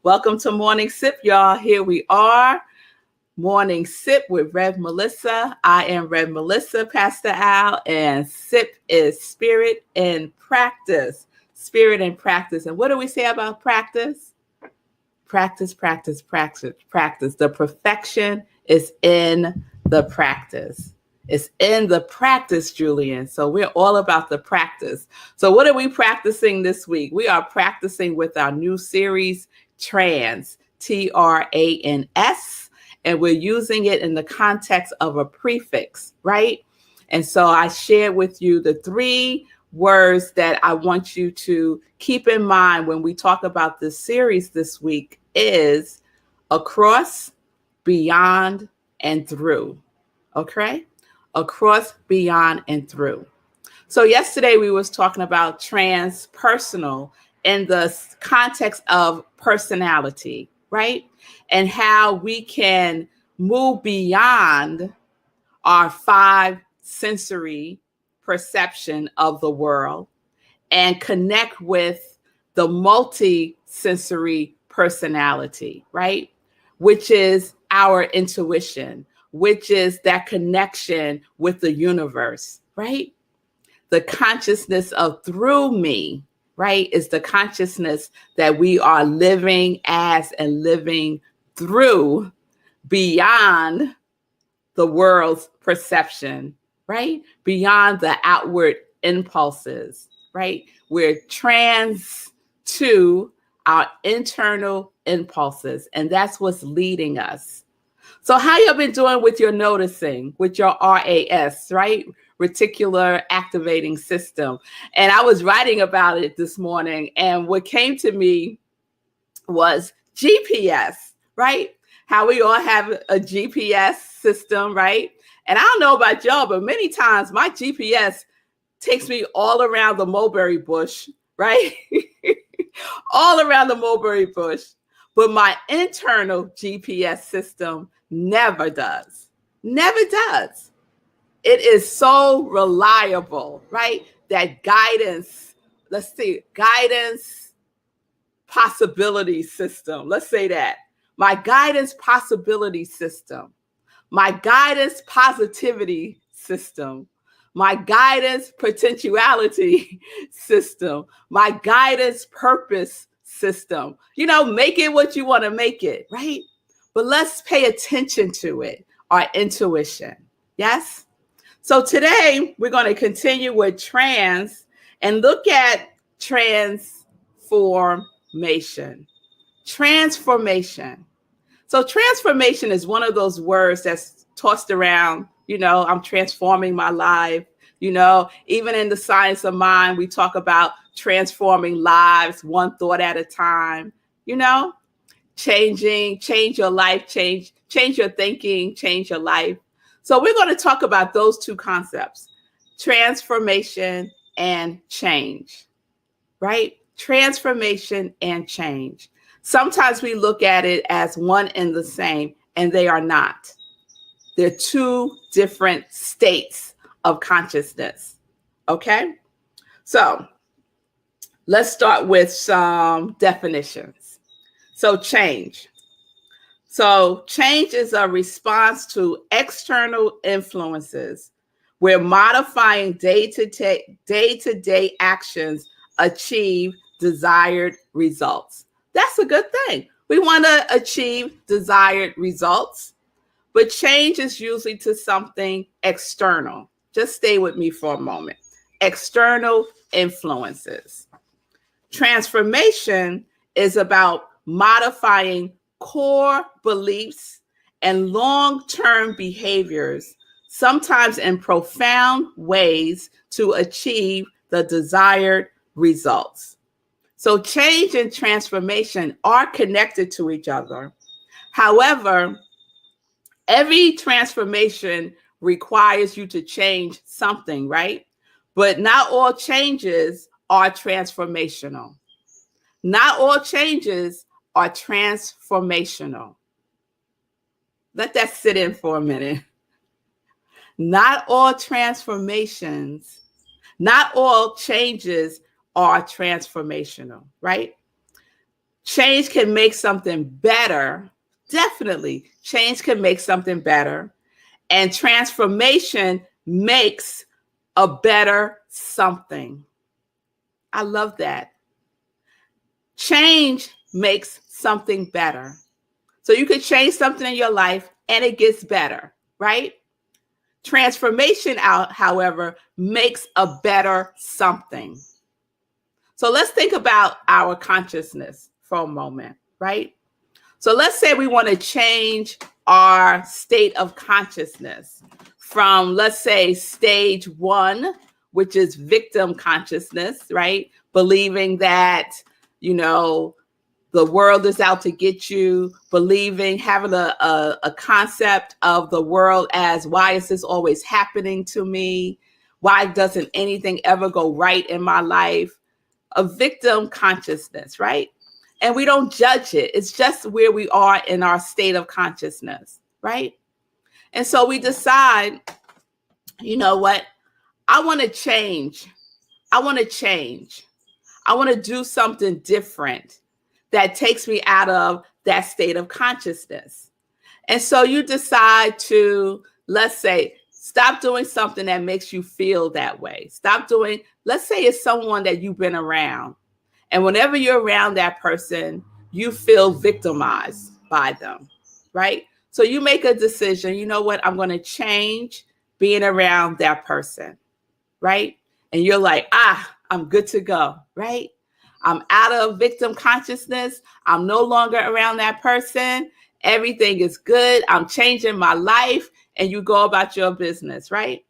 Welcome to Morning Sip, y'all. Here we are. Morning Sip with Rev Melissa. I am Rev Melissa, Pastor Al, and Sip is spirit and practice. Spirit and practice. And what do we say about practice? Practice, practice, practice, practice. The perfection is in the practice. It's in the practice, Julian. So we're all about the practice. So what are we practicing this week? We are practicing with our new series, Trans, Trans, and we're using it in the context of a prefix, right? And so I shared with you the three words that I want you to keep in mind when we talk about this series this week is across, beyond, and through, okay? Across, beyond, and through. So yesterday we was talking about transpersonal in the context of personality, right? And how we can move beyond our five sensory perception of the world and connect with the multi-sensory personality, right? Which is our intuition, which is that connection with the universe, right? The consciousness of through me, right, is the consciousness that we are living as and living through beyond the world's perception, right? Beyond the outward impulses, right? We're trans to our internal impulses, and that's what's leading us. So how y'all been doing with your noticing, with your RAS, right? Reticular activating system. And I was writing about it this morning, and what came to me was GPS, right? How we all have a GPS system, right? And I don't know about y'all, but many times my GPS takes me all around the mulberry bush, right? All around the mulberry bush. But my internal GPS system never does. Never does. It is so reliable, right? That guidance, let's see, guidance possibility system. Let's say that. My guidance possibility system. My guidance positivity system. My guidance potentiality system. My guidance purpose system. You know, make it what you want to make it, right? But let's pay attention to it, our intuition. Yes? So today we're going to continue with trans and look at transformation. Transformation. So transformation is one of those words that's tossed around. You know, I'm transforming my life. You know, even in the science of mind, we talk about transforming lives one thought at a time. You know, change your life, change your thinking, change your life. So we're going to talk about those two concepts, transformation and change, right? Transformation and change. Sometimes we look at it as one and the same, and they are not. They're two different states of consciousness, okay? So let's start with some definitions. So change. So change is a response to external influences where modifying day-to-day actions achieve desired results. That's a good thing. We want to achieve desired results, but change is usually to something external. Just stay with me for a moment. External influences. Transformation is about modifying core beliefs and long-term behaviors, sometimes in profound ways to achieve the desired results. So change and transformation are connected to each other. However, every transformation requires you to change something, right? But not all changes are transformational. Not all changes are transformational. Let that sit in for a minute. Not all transformations, not all changes are transformational, right? Change can make something better. Definitely, change can make something better. And transformation makes a better something. I love that. Change makes something better. So you could change something in your life and it gets better, right? Transformation, however, makes a better something. So let's think about our consciousness for a moment, right? So let's say we want to change our state of consciousness from, let's say, stage 1, which is victim consciousness, right? Believing that, the world is out to get you, having a concept of the world as, why is this always happening to me? Why doesn't anything ever go right in my life? A victim consciousness, right? And we don't judge it. It's just where we are in our state of consciousness, right? And so we decide, you know what? I want to change. I want to do something different that takes me out of that state of consciousness. And so you decide to, let's say, stop doing something that makes you feel that way. Let's say it's someone that you've been around. And whenever you're around that person, you feel victimized by them, right? So you make a decision, you know what? I'm going to change being around that person, right? And you're like, I'm good to go, right? I'm out of victim consciousness. I'm no longer around that person. Everything is good. I'm changing my life. And you go about your business, right?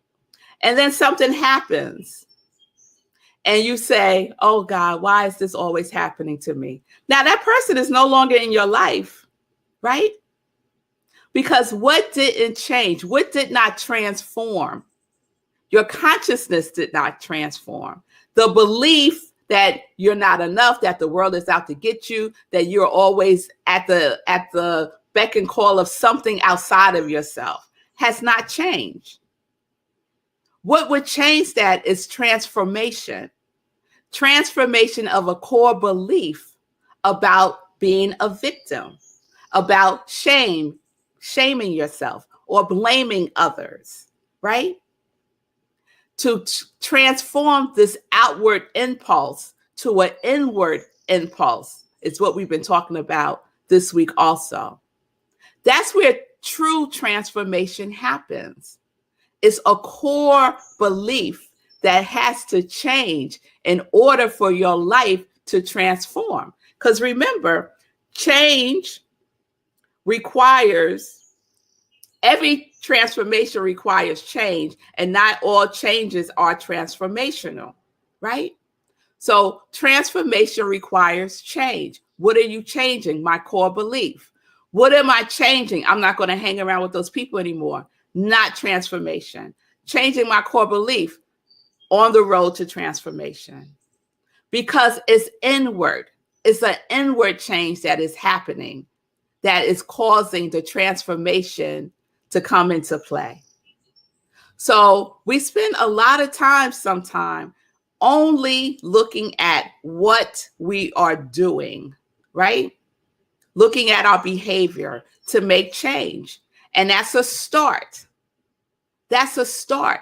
And then something happens. And you say, oh God, why is this always happening to me? Now that person is no longer in your life, right? Because what didn't change? What did not transform? Your consciousness did not transform. The belief that you're not enough, that the world is out to get you, that you're always at the beck and call of something outside of yourself has not changed. What would change that is transformation. Transformation of a core belief about being a victim, about shaming yourself or blaming others, right? To transform this outward impulse to an inward impulse is what we've been talking about this week also. That's where true transformation happens. It's a core belief that has to change in order for your life to transform. Because remember, change every transformation requires change, and not all changes are transformational, right? So transformation requires change. What are you changing? My core belief. What am I changing? I'm not going to hang around with those people anymore. Not transformation. Changing my core belief. On the road to transformation. Because it's inward. It's an inward change that is happening, that is causing the transformation to come into play. So we spend a lot of time sometimes only looking at what we are doing, right? Looking at our behavior to make change. And that's a start. That's a start.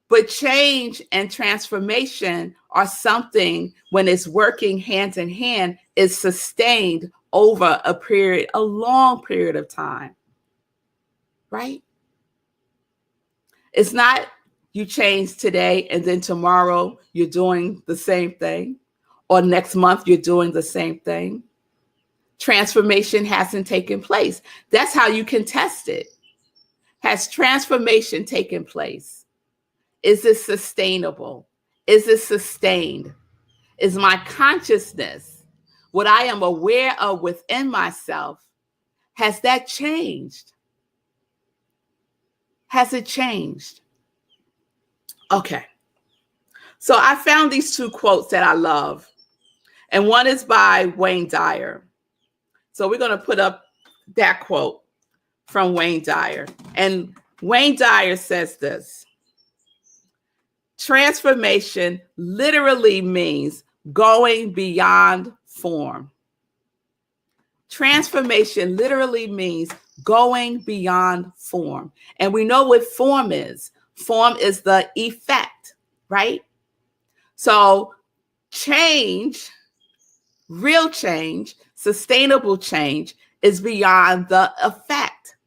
But change and transformation are something, when it's working hand in hand, is sustained over a long period of time, right? It's not you change today and then tomorrow you're doing the same thing, or next month you're doing the same thing. Transformation hasn't taken place. That's how you can test it. Has transformation taken place? Is it sustainable? Is it sustained? Is my consciousness, what I am aware of within myself, has that changed? Has it changed? Okay. So I found these two quotes that I love. And one is by Wayne Dyer. So we're going to put up that quote from Wayne Dyer. And Wayne Dyer says this: transformation literally means going beyond form. Transformation literally means going beyond form. And we know what form is. Form is the effect, right? So change, real change, sustainable change is beyond the effect.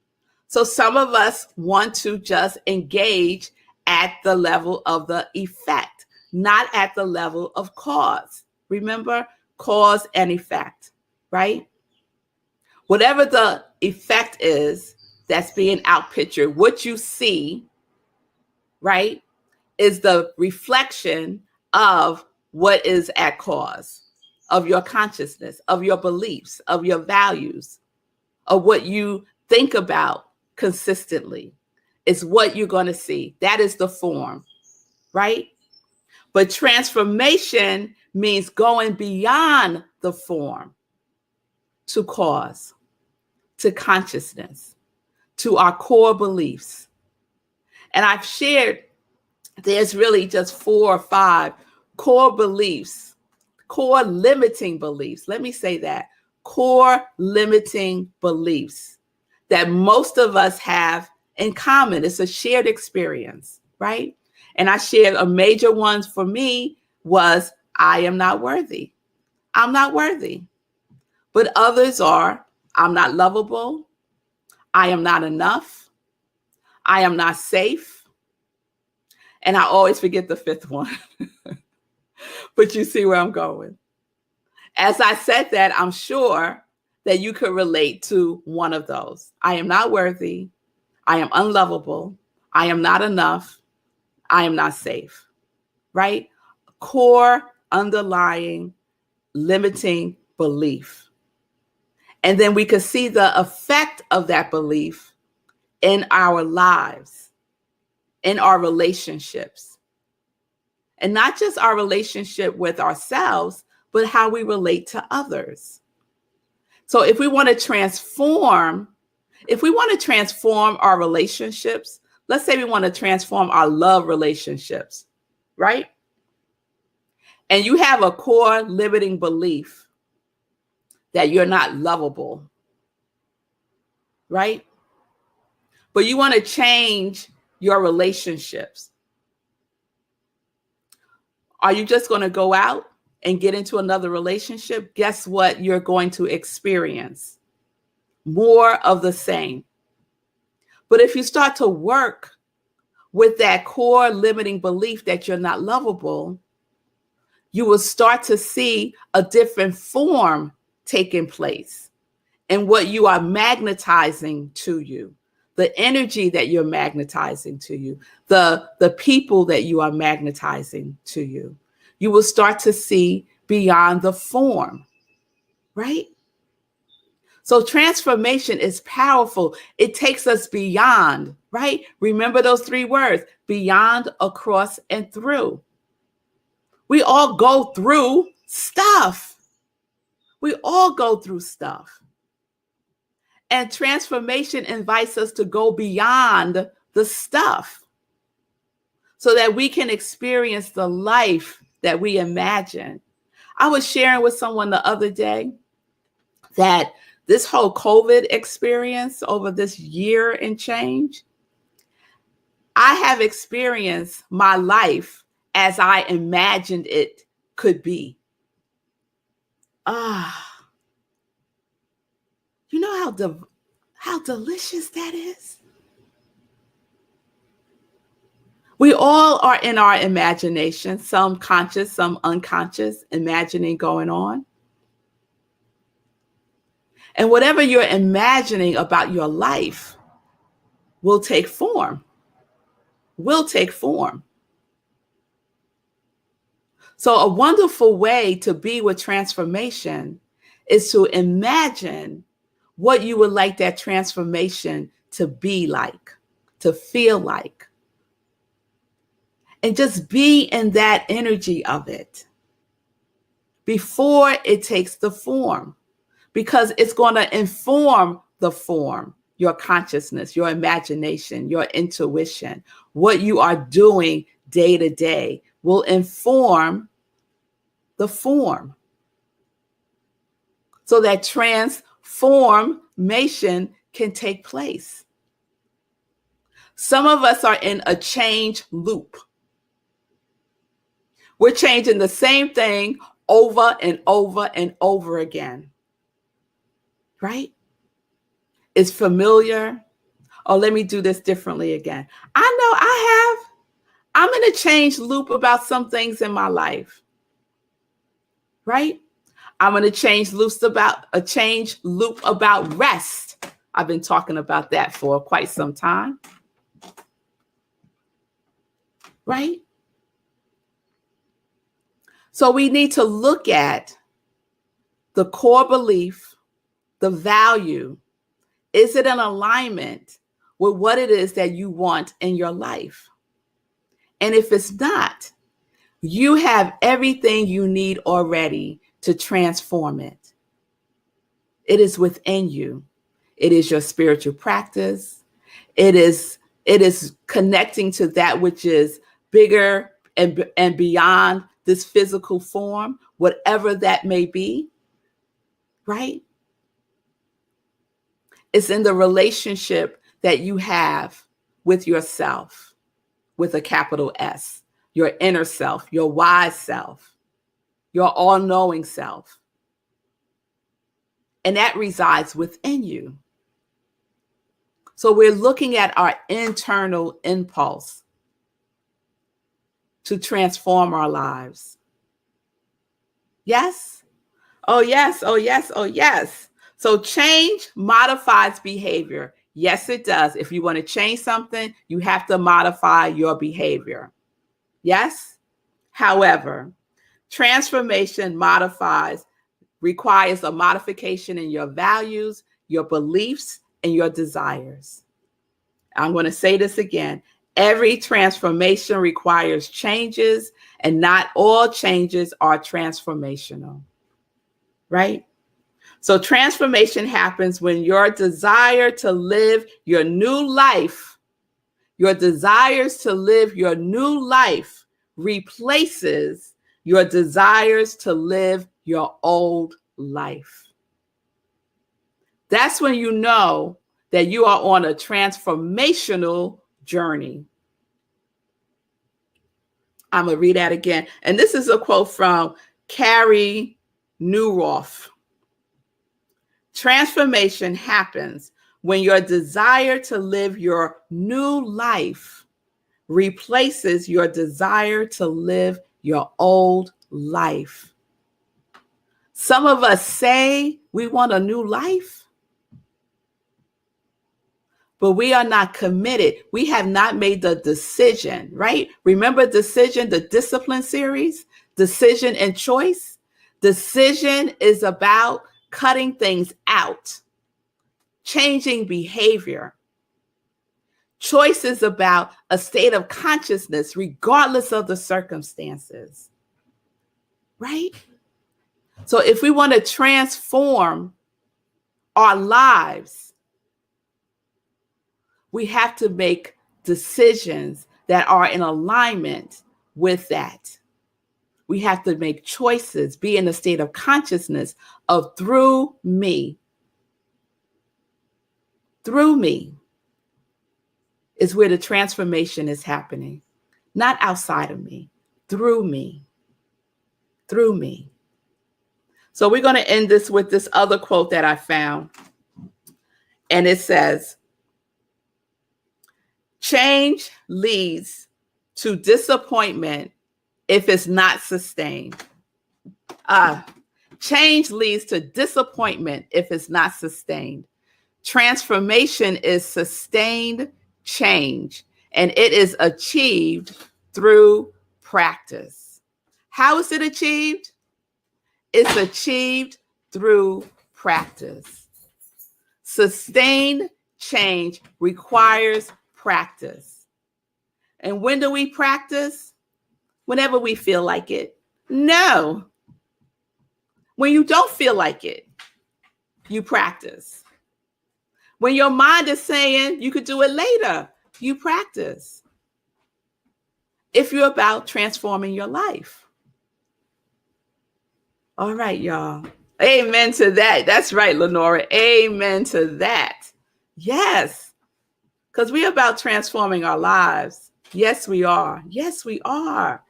So some of us want to just engage at the level of the effect, not at the level of cause. Remember, cause and effect, right? Whatever the effect is that's being outpictured, what you see, right, is the reflection of what is at cause, of your consciousness, of your beliefs, of your values, of what you think about consistently. It's what you're going to see. That is the form, right? But transformation means going beyond the form to cause, to consciousness, to our core beliefs. And I've shared there's really just 4 or 5 core beliefs, core limiting beliefs. Let me say that. Core limiting beliefs that most of us have in common. It's a shared experience, right? And I shared a major one for me was, I am not worthy. I'm not worthy. But others are, I'm not lovable. I am not enough. I am not safe. And I always forget the 5th one. But you see where I'm going. As I said that, I'm sure that you could relate to one of those. I am not worthy. I am unlovable. I am not enough. I am not safe, right? Core underlying limiting belief. And then we could see the effect of that belief in our lives, in our relationships. And not just our relationship with ourselves, but how we relate to others. So if we want to transform our relationships, let's say we want to transform our love relationships, right? And you have a core limiting belief that you're not lovable, right? But you want to change your relationships. Are you just going to go out and get into another relationship? Guess what you're going to experience? More of the same. But if you start to work with that core limiting belief that you're not lovable, you will start to see a different form taking place and what you are magnetizing to you, the energy that you're magnetizing to you, the people that you are magnetizing to you. You will start to see beyond the form, right? So transformation is powerful. It takes us beyond, right? Remember those 3 words, beyond, across, and through. We all go through stuff. We all go through stuff. And transformation invites us to go beyond the stuff so that we can experience the life that we imagine. I was sharing with someone the other day that this whole COVID experience over this year and change, I have experienced my life as I imagined it could be. You know how delicious that is? We all are in our imagination, some conscious, some unconscious, imagining going on. And whatever you're imagining about your life will take form, So a wonderful way to be with transformation is to imagine what you would like that transformation to be like, to feel like. And just be in that energy of it before it takes the form, because it's going to inform the form, your consciousness, your imagination, your intuition. What you are doing day to day will inform the form. So that transformation transformation can take place. Some of us are in a change loop. We're changing the same thing over and over and over again, right? It's familiar. Oh, let me do this differently again. I'm in a change loop about some things in my life, right? I'm in a change loop about rest. I've been talking about that for quite some time, right? So we need to look at the core belief, the value. Is it in alignment with what it is that you want in your life? And if it's not, you have everything you need already to transform it. It is within you. It is your spiritual practice. It is connecting to that which is bigger and beyond this physical form, whatever that may be, right? It's in the relationship that you have with yourself, with a capital S, your inner self, your wise self, your all-knowing self. And that resides within you. So we're looking at our internal impulse to transform our lives. Yes? Oh, yes. Oh, yes. Oh, yes. So change modifies behavior. Yes, it does. If you want to change something, you have to modify your behavior. Yes? However, transformation requires a modification in your values, your beliefs, and your desires. I'm going to say this again. Every transformation requires changes, and not all changes are transformational, right? So transformation happens when your desire to live your new life, replaces your desires to live your old life. That's when you know that you are on a transformational journey. I'm going to read that again. And this is a quote from Carrie Newroff. Transformation happens when your desire to live your new life replaces your desire to live your old life. Some of us say we want a new life, but we are not committed. We have not made the decision, right? Remember decision, the discipline series, decision and choice. Decision is about cutting things out, changing behavior. Choice is about a state of consciousness, regardless of the circumstances, right? So if we want to transform our lives, we have to make decisions that are in alignment with that. We have to make choices, be in a state of consciousness of through me. Through me is where the transformation is happening, not outside of me, through me, through me. So we're going to end this with this other quote that I found. And it says, change leads to disappointment if it's not sustained. Change leads to disappointment if it's not sustained. Transformation is sustained change, and it is achieved through practice. How is it achieved? It's achieved through practice. Sustained change requires practice. And when do we practice? Whenever we feel like it. No. When you don't feel like it, you practice. When your mind is saying you could do it later, you practice. If you're about transforming your life. All right, y'all. Amen to that. That's right, Lenora. Amen to that. Yes. Because we're about transforming our lives. Yes, we are. Yes, we are.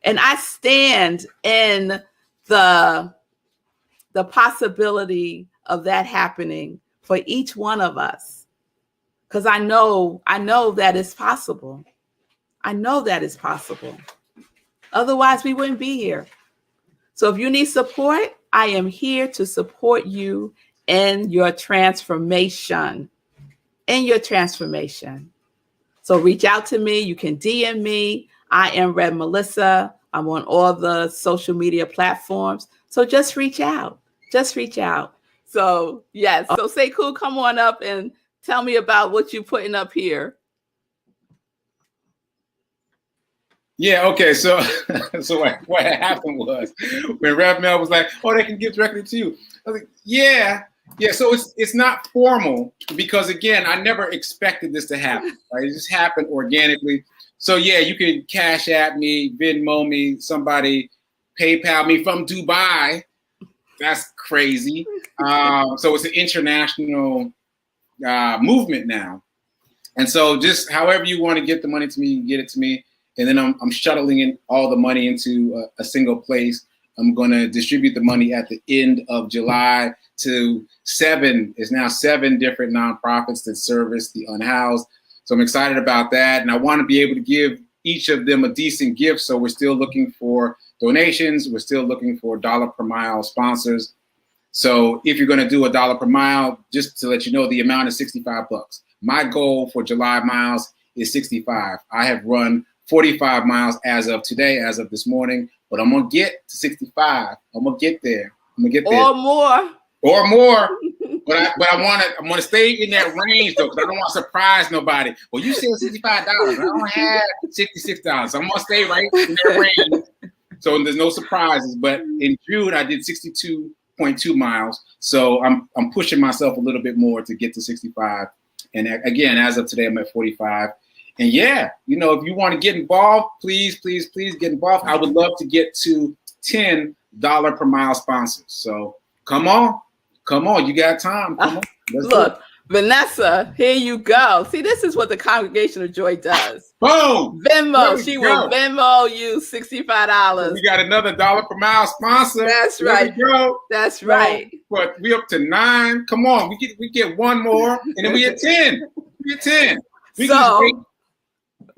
And I stand in the possibility of that happening for each one of us. Because I know that it's possible. I know that it's possible. Otherwise, we wouldn't be here. So if you need support, I am here to support you in your transformation. In your transformation. So reach out to me. You can DM me. I am iamrevmelissa. I'm on all the social media platforms. So just reach out. Just reach out. So yes. So Sekou, come on up and tell me about what you're putting up here. Yeah, okay. So what happened was when Rev Mel was like, "Oh, they can give directly to you." I was like, "Yeah." So it's not formal because again, I never expected this to happen. Right? It just happened organically. So yeah, you can Cash App me, Venmo me, somebody PayPal me from Dubai. That's crazy. So it's an international movement now. And so just however you want to get the money to me, you can get it to me. And then I'm shuttling in all the money into a single place. I'm going to distribute the money at the end of July to seven different nonprofits that service the unhoused. So I'm excited about that. And I want to be able to give each of them a decent gift. So we're still looking for donations. We're still looking for $1 per mile sponsors. So if you're going to do $1 per mile, just to let you know, the amount is $65. My goal for July miles is 65. I have run 45 miles as of today, as of this morning, but I'm going to get to 65. I'm going to get there. Or more. But I want to stay in that range though, because I don't want to surprise nobody. Well, you said $65. I don't have $66. So I'm going to stay right in that range. So there's no surprises. But in June, I did 62.2 miles. So I'm pushing myself a little bit more to get to 65. And again, as of today, I'm at 45. And yeah, you know, if you want to get involved, please get involved. I would love to get to $10 per mile sponsors. So come on, you got time. Come on. Look, Vanessa, here you go. See, this is what the Congregation of Joy does. Boom! Venmo, she will Venmo you $65. So we got another $1 per mile sponsor. That's right. There we go. That's right. But we up to 9. Come on, we get one more, and then we get 10. We get 10.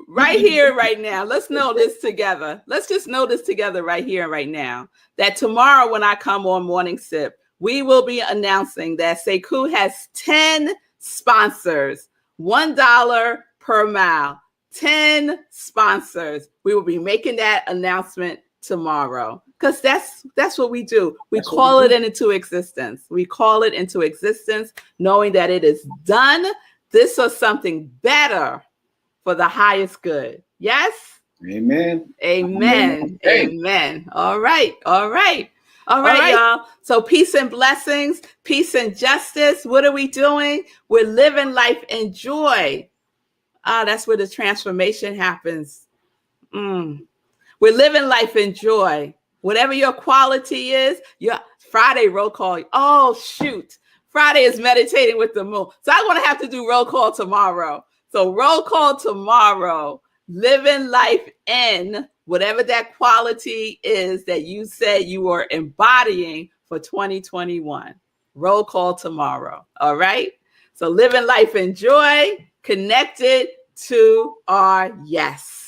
Right here, right now, let's know this together. Let's just know this together right here and right now, that tomorrow when I come on Morning Sip, we will be announcing that Sekou has 10 sponsors, $1 per mile, 10 sponsors. We will be making that announcement tomorrow because that's what we do. We call it into existence. We call it into existence, knowing that it is done. This is something better for the highest good. Yes? Amen. Amen. Amen. All right, y'all. So peace and blessings, peace and justice. What are we doing? We're living life in joy. That's where the transformation happens. We're living life in joy. Whatever your quality is, your Friday roll call. Oh, shoot. Friday is meditating with the moon. So I'm going to have to do roll call tomorrow. So roll call tomorrow, living life in whatever that quality is that you said you were embodying for 2021. Roll call tomorrow. All right. So living life in joy, connected to our yes.